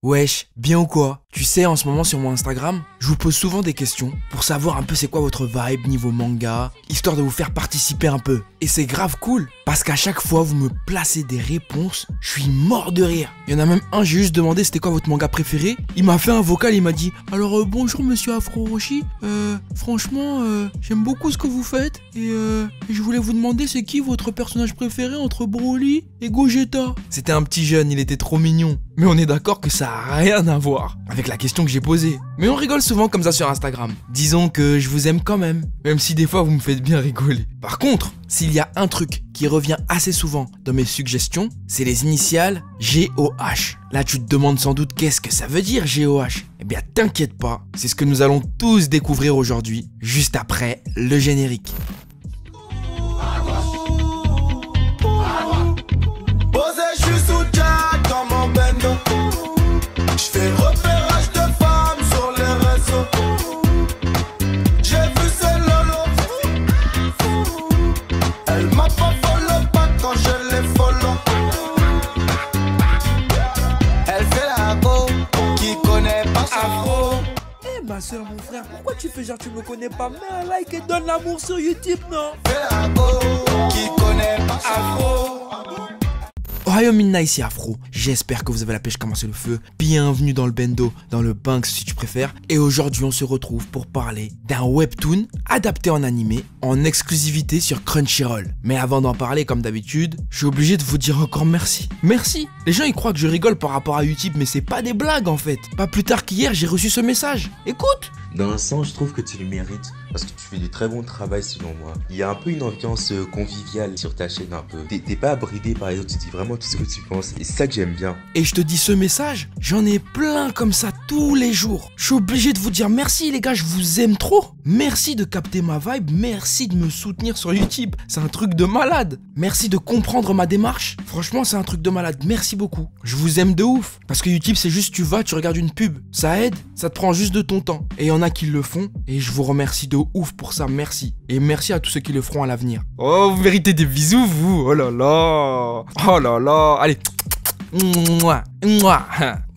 Wesh, bien ou quoi? Tu sais, en ce moment sur mon Instagram, je vous pose souvent des questions pour savoir un peu c'est quoi votre vibe niveau manga, histoire de vous faire participer un peu. Et c'est grave cool, parce qu'à chaque fois vous me placez des réponses, je suis mort de rire. Il y en a même un, j'ai juste demandé c'était quoi votre manga préféré. Il m'a fait un vocal, il m'a dit « Alors bonjour monsieur Afro Roshi, franchement j'aime beaucoup ce que vous faites et je voulais vous demander c'est qui votre personnage préféré entre Broly et Gogeta ?» C'était un petit jeune, il était trop mignon. Mais on est d'accord que ça a rien à voir avec la question que j'ai posée. Mais on rigole souvent comme ça sur Instagram. Disons que je vous aime quand même si des fois vous me faites bien rigoler. Par contre, s'il y a un truc qui revient assez souvent dans mes suggestions, c'est les initiales GOH. Là tu te demandes sans doute qu'est-ce que ça veut dire GOH. Eh bien t'inquiète pas, c'est ce que nous allons tous découvrir aujourd'hui, juste après le générique. J'fais repérage de femmes sur les réseaux. J'ai vu ces lolo. Elle m'a pas follow pas quand je les follow. Elle fait la go qui connaît pas Afro. Eh ma soeur, mon frère, pourquoi tu fais genre tu me connais pas? Mets un like et donne l'amour sur YouTube, non? Fait la go qui connaît pas Afro. Ohio Midnight, ici Afro, j'espère que vous avez la pêche commencé le feu, bienvenue dans le bendo, dans le Banks si tu préfères, et aujourd'hui on se retrouve pour parler d'un webtoon adapté en animé, en exclusivité sur Crunchyroll. Mais avant d'en parler comme d'habitude, je suis obligé de vous dire encore merci. Merci. Les gens ils croient que je rigole par rapport à Utip, mais c'est pas des blagues en fait. Pas plus tard qu'hier j'ai reçu ce message, écoute. Dans un sens, je trouve que tu le mérites parce que tu fais du très bon travail selon moi. Il y a un peu une ambiance conviviale sur ta chaîne un peu. T'es pas abridé par les autres, tu dis vraiment tout ce que tu penses et c'est ça que j'aime bien. Et je te dis ce message, j'en ai plein comme ça tous les jours. Je suis obligé de vous dire merci les gars, je vous aime trop. Merci de capter ma vibe, merci de me soutenir sur YouTube, c'est un truc de malade. Merci de comprendre ma démarche, franchement c'est un truc de malade, merci beaucoup. Je vous aime de ouf, parce que YouTube c'est juste tu vas, tu regardes une pub, ça aide, ça te prend juste de ton temps. Et il y en a qui le font, et je vous remercie de ouf pour ça, merci. Et merci à tous ceux qui le feront à l'avenir. Oh, vous méritez des bisous vous, oh là là. Oh là là, allez. Mouah, mouah.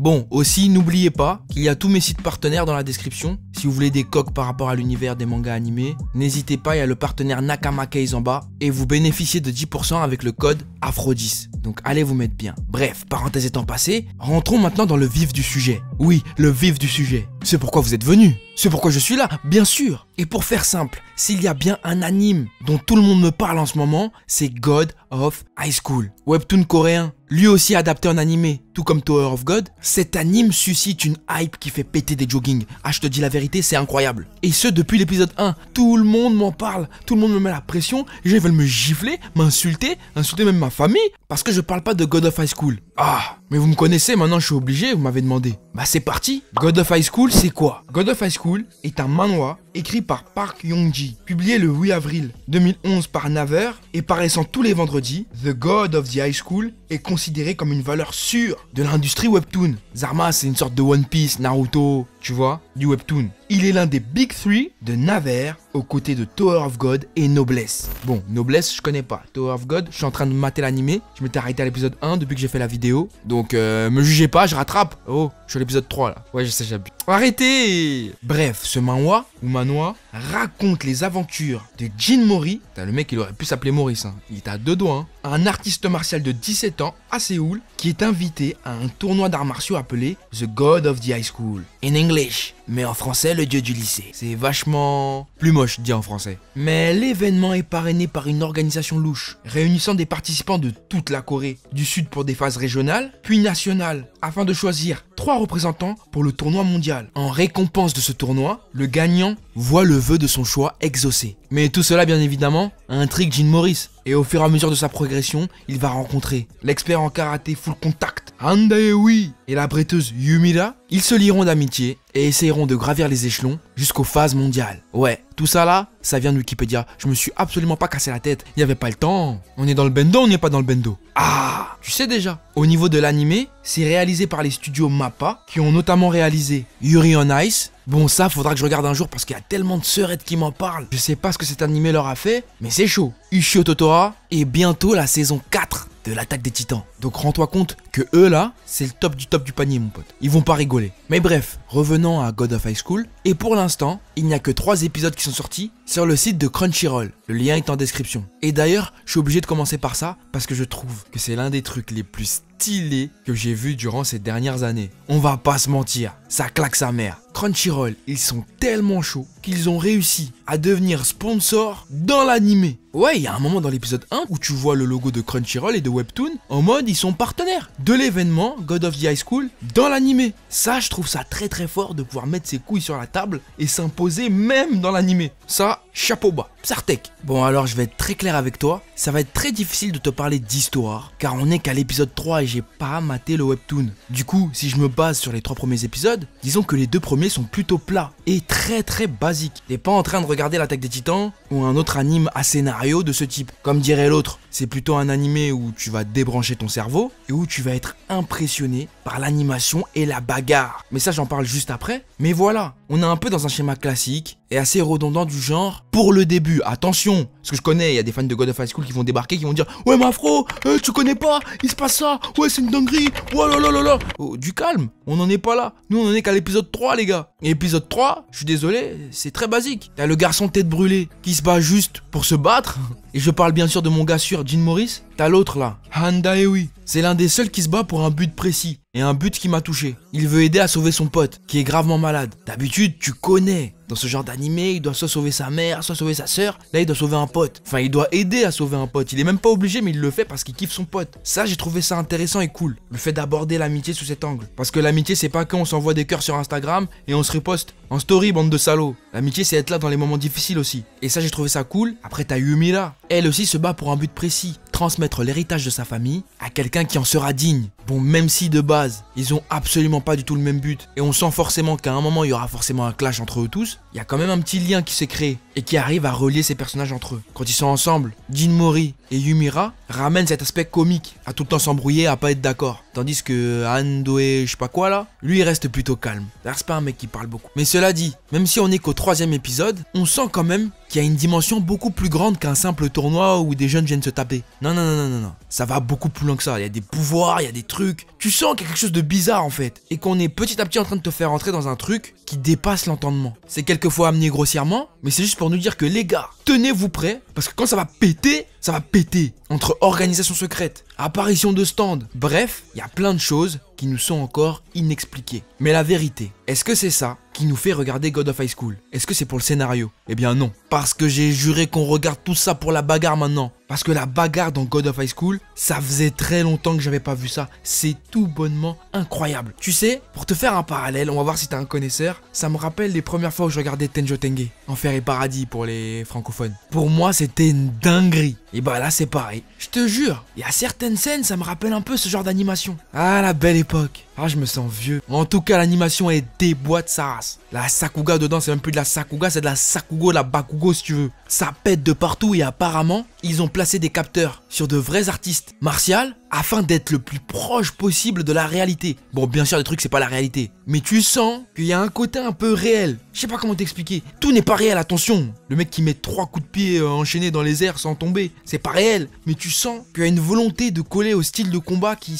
Bon, aussi, n'oubliez pas qu'il y a tous mes sites partenaires dans la description. Si vous voulez des coques par rapport à l'univers des mangas animés, n'hésitez pas, il y a le partenaire Nakama Case en bas. Et vous bénéficiez de 10% avec le code AFRO10. Donc allez vous mettre bien. Bref, parenthèse étant passée, rentrons maintenant dans le vif du sujet. Oui, le vif du sujet. C'est pourquoi vous êtes venus. C'est pourquoi je suis là, bien sûr. Et pour faire simple, s'il y a bien un anime dont tout le monde me parle en ce moment, c'est God of High School. Webtoon coréen, lui aussi adapté en animé, tout comme Tower of God. Cet anime suscite une hype qui fait péter des joggings. Ah, je te dis la vérité, c'est incroyable. Et ce, depuis l'épisode 1, tout le monde m'en parle. Tout le monde me met la pression. Les gens veulent me gifler, m'insulter, insulter même ma famille, parce que je parle pas de God of High School. Ah, mais vous me connaissez, maintenant je suis obligé, vous m'avez demandé. Bah c'est parti. God of High School, c'est quoi? God of High School est un manhwa écrit par Park Young-ji, publié le 8 avril 2011 par Naver et paraissant tous les vendredis. The God of the High School est considéré comme une valeur sûre de l'industrie webtoon. Zarma, c'est une sorte de One Piece, Naruto, tu vois, du webtoon. Il est l'un des Big 3 de Naver, aux côtés de Tower of God et Noblesse. Bon, Noblesse, je connais pas. Tower of God, je suis en train de mater l'animé. Je m'étais arrêté à l'épisode 1 depuis que j'ai fait la vidéo. Donc, me jugez pas, je rattrape. Oh, je suis à l'épisode 3 là. Ouais, je sais, j'abuse. Arrêtez! Bref, ce manhwa, ou manhwa, raconte les aventures de Jin Mori. T'as le mec, il aurait pu s'appeler Maurice, hein. Il est à deux doigts, hein. Un artiste martial de 17 ans à Séoul qui est invité à un tournoi d'arts martiaux appelé The God of the High School. In English, mais en français, le dieu du lycée. C'est vachement plus moche dit en français. Mais l'événement est parrainé par une organisation louche, réunissant des participants de toute la Corée du Sud pour des phases régionales, puis nationales, afin de choisir 3 représentants pour le tournoi mondial. En récompense de ce tournoi, le gagnant voit le vœu de son choix exaucé. Mais tout cela, bien évidemment, intrigue Jin Morris. Et au fur et à mesure de sa progression, il va rencontrer l'expert en karaté full contact, Han Dae-wi, et la bretteuse Yumira. Ils se lieront d'amitié et essayeront de gravir les échelons jusqu'aux phases mondiales. Ouais, tout ça là, ça vient de Wikipédia. Je me suis absolument pas cassé la tête, il n'y avait pas le temps. On est dans le bendo, on n'est pas dans le bendo. Ah, tu sais déjà. Au niveau de l'animé, c'est réalisé par les studios MAPPA, qui ont notamment réalisé Yuri on Ice. Bon, ça, faudra que je regarde un jour parce qu'il y a tellement de sœurettes qui m'en parlent. Je sais pas ce que cet animé leur a fait, mais c'est chaud. Ushio Totora et bientôt la saison 4. de l'Attaque des Titans. Donc rends-toi compte que eux là, c'est le top du panier mon pote. Ils vont pas rigoler. Mais bref, revenons à God of High School. Et pour l'instant, il n'y a que 3 épisodes qui sont sortis sur le site de Crunchyroll. Le lien est en description. Et d'ailleurs, je suis obligé de commencer par ça parce que je trouve que c'est l'un des trucs les plus stylés que j'ai vu durant ces dernières années. On va pas se mentir, ça claque sa mère. Crunchyroll, ils sont tellement chauds qu'ils ont réussi à devenir sponsor dans l'animé. Ouais, il y a un moment dans l'épisode 1 où tu vois le logo de Crunchyroll et de Webtoon en mode ils sont partenaires de l'événement God of the High School dans l'animé. Ça, je trouve ça très très fort de pouvoir mettre ses couilles sur la table et s'imposer même dans l'animé. Ça, chapeau bas, Psartek. Bon alors je vais être très clair avec toi, ça va être très difficile de te parler d'histoire car on n'est qu'à l'épisode 3 et j'ai pas maté le Webtoon. Du coup, si je me base sur les 3 premiers épisodes, disons que les 2 premiers sont plutôt plats et très très basiques. T'es pas en train de regarder l'Attaque des Titans ou un autre anime à scénario de ce type. Comme dirait l'autre, c'est plutôt un animé où tu vas débrancher ton cerveau et où tu vas être impressionné par l'animation et la bagarre. Mais ça j'en parle juste après. Mais voilà, on est un peu dans un schéma classique et assez redondant du genre pour le début. Attention, parce que je connais, il y a des fans de God of High School qui vont débarquer, qui vont dire ouais Mafro, tu connais pas, il se passe ça, ouais c'est une dinguerie, oh là là là là. Oh, du calme, on n'en est pas là. Nous on en est qu'à l'épisode 3 les gars. Et épisode 3, je suis désolé, c'est très basique. T'as le garçon tête brûlée qui se bat juste pour se battre. Et je parle bien sûr de mon gars sûr, Jin Morris. T'as l'autre là, Han Daewi. C'est l'un des seuls qui se bat pour un but précis. Et un but qui m'a touché. Il veut aider à sauver son pote, qui est gravement malade. D'habitude, tu connais. Dans ce genre d'animé, il doit soit sauver sa mère, soit sauver sa sœur. Là, il doit sauver un pote. Enfin, il doit aider à sauver un pote. Il est même pas obligé, mais il le fait parce qu'il kiffe son pote. Ça, j'ai trouvé ça intéressant et cool. Le fait d'aborder l'amitié sous cet angle. Parce que l'amitié, c'est pas quand on s'envoie des cœurs sur Instagram et on se reposte en story, bande de salauds. L'amitié, c'est être là dans les moments difficiles aussi. Et ça, j'ai trouvé ça cool. Après, t'as Yumi là. Elle aussi se bat pour un but précis. Transmettre l'héritage de sa famille à quelqu'un qui en sera digne. Bon, même si de base, ils ont absolument pas du tout le même but, et on sent forcément qu'à un moment, il y aura forcément un clash entre eux tous, il y a quand même un petit lien qui s'est créé, et qui arrive à relier ces personnages entre eux. Quand ils sont ensemble, Jin Mori et Yumira ramènent cet aspect comique, à tout le temps s'embrouiller, à pas être d'accord. Tandis que Andoe, je sais pas quoi là, lui il reste plutôt calme. D'ailleurs, c'est pas un mec qui parle beaucoup. Mais cela dit, même si on est qu'au 3e épisode, on sent quand même qu'il y a une dimension beaucoup plus grande qu'un simple tournoi où des jeunes viennent se taper. Non, non, non, non, non, non. Ça va beaucoup plus loin que ça. Il y a des pouvoirs, il y a des trucs. Tu sens qu'il y a quelque chose de bizarre en fait. Et qu'on est petit à petit en train de te faire entrer dans un truc qui dépasse l'entendement. C'est quelquefois amené grossièrement, mais c'est juste pour nous dire que les gars, tenez-vous prêts, parce que quand ça va péter, ça va péter. Entre organisation secrète, apparition de stand, bref, il y a plein de choses qui nous sont encore inexpliquées. Mais la vérité, est-ce que c'est ça qui nous fait regarder God of High School? Est-ce que c'est pour le scénario? Eh bien non, parce que j'ai juré qu'on regarde tout ça pour la bagarre maintenant. Parce que la bagarre dans God of High School, ça faisait très longtemps que j'avais pas vu ça. C'est tout bonnement incroyable. Tu sais, pour te faire un parallèle, on va voir si t'es un connaisseur, ça me rappelle les premières fois où je regardais Tenjo Tenge, Enfer et Paradis pour les francophones. Pour moi, c'était une dinguerie. Et bah là, c'est pareil. Je te jure, il y a certaines scènes, ça me rappelle un peu ce genre d'animation. Ah, la belle époque. Ah, je me sens vieux. En tout cas, l'animation est déboîte sa race. La Sakuga dedans, c'est même plus de la Sakuga, c'est de la Sakugo, la Bakugo si tu veux. Ça pète de partout et apparemment, ils ont placé des capteurs sur de vrais artistes martiaux afin d'être le plus proche possible de la réalité. Bon, bien sûr, des trucs, c'est pas la réalité. Mais tu sens qu'il y a un côté un peu réel. Je sais pas comment t'expliquer. Tout n'est pas réel, attention. Le mec qui met 3 coups de pied enchaînés dans les airs sans tomber, c'est pas réel. Mais tu sens qu'il y a une volonté de coller au style de combat qui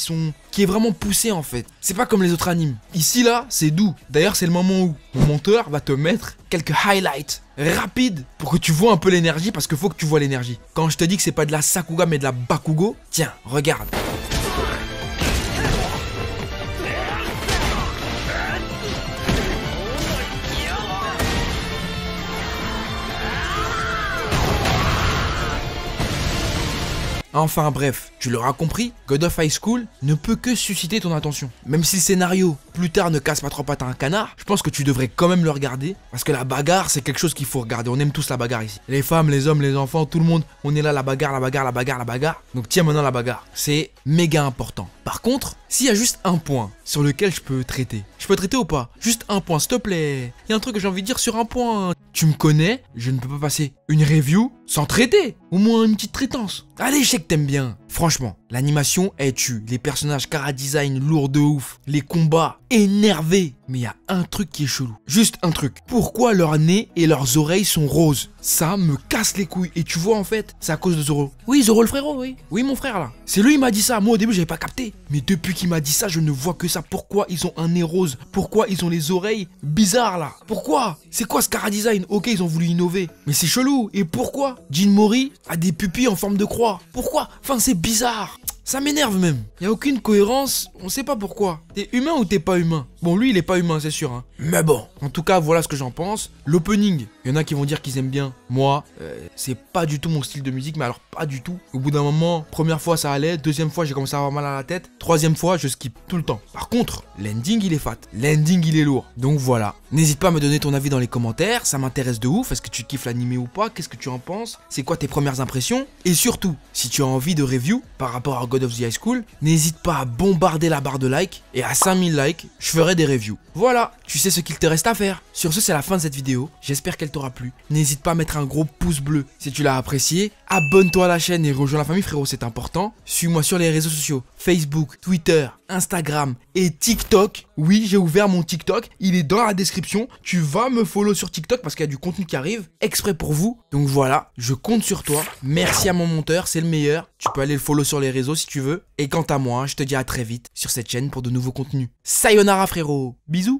est vraiment poussé en fait. C'est pas comme les autres animes. Ici là, c'est doux. D'ailleurs, c'est le moment où mon monteur va te mettre quelques highlights rapides pour que tu vois un peu l'énergie, parce qu'il faut que tu vois l'énergie. Quand je te dis que c'est pas de la Sakuga mais de la Bakugo, tiens, regarde. Enfin bref, tu l'auras compris, God of High School ne peut que susciter ton attention. Même si le scénario, plus tard, ne casse pas trop pattes à un canard, je pense que tu devrais quand même le regarder, parce que la bagarre, c'est quelque chose qu'il faut regarder. On aime tous la bagarre ici. Les femmes, les hommes, les enfants, tout le monde, on est là, la bagarre, la bagarre, la bagarre, la bagarre. Donc tiens maintenant la bagarre. C'est méga important. Par contre, s'il y a juste un point sur lequel je peux traiter, je peux traiter ou pas? Juste un point, s'il te plaît. Il y a un truc que j'ai envie de dire sur un point. Tu me connais, je ne peux pas passer une review sans traiter. Au moins une petite traitance. Allez, je sais que t'aimes bien. Franchement, L'animation, elle tue. Les personnages cara design lourds de ouf. Les combats énervés. Mais il y a un truc qui est chelou. Juste un truc. Pourquoi leur nez et leurs oreilles sont roses? Ça me casse les couilles. Et tu vois, en fait, c'est à cause de Zoro. Oui, Zoro le frérot, oui. Oui, mon frère, là. C'est lui, il m'a dit ça. Moi, au début, j'avais pas capté. Mais depuis qu'il m'a dit ça, je ne vois que ça. Pourquoi ils ont un nez rose? Pourquoi ils ont les oreilles bizarres, là? Pourquoi? C'est quoi ce cara design? Ok, ils ont voulu innover. Mais c'est chelou. Et pourquoi Jin Mori a des pupilles en forme de croix? Pourquoi? Enfin, c'est bizarre. Ça m'énerve même. Y a aucune cohérence, on sait pas pourquoi. T'es humain ou t'es pas humain? Bon, lui, il est pas humain, c'est sûr. Hein. Mais bon, en tout cas, voilà ce que j'en pense. L'opening, y en a qui vont dire qu'ils aiment bien. Moi, c'est pas du tout mon style de musique, mais alors pas du tout. Au bout d'un moment, première fois, ça allait. Deuxième fois, j'ai commencé à avoir mal à la tête. Troisième fois, je skip tout le temps. Par contre, l'ending, il est fat. L'ending, il est lourd. Donc voilà. N'hésite pas à me donner ton avis dans les commentaires. Ça m'intéresse de ouf. Est-ce que tu kiffes l'animé ou pas? Qu'est-ce que tu en penses? C'est quoi tes premières impressions? Et surtout, si tu as envie de review par rapport à God of the High School, n'hésite pas à bombarder la barre de like. Et à 5000 likes, je ferai des reviews. Voilà, tu sais ce qu'il te reste à faire. Sur ce, c'est la fin de cette vidéo. J'espère qu'elle t'aura plu. N'hésite pas à mettre un gros pouce bleu si tu l'as apprécié. Abonne-toi à la chaîne et rejoins la famille, frérot, c'est important. Suis-moi sur les réseaux sociaux, Facebook, Twitter, Instagram et TikTok. Oui, j'ai ouvert mon TikTok, il est dans la description. Tu vas me follow sur TikTok parce qu'il y a du contenu qui arrive exprès pour vous. Donc voilà, je compte sur toi. Merci à mon monteur, c'est le meilleur. Tu peux aller le follow sur les réseaux si tu veux. Et quant à moi, je te dis à très vite sur cette chaîne pour de nouveaux contenus. Sayonara, frérot. Bisous.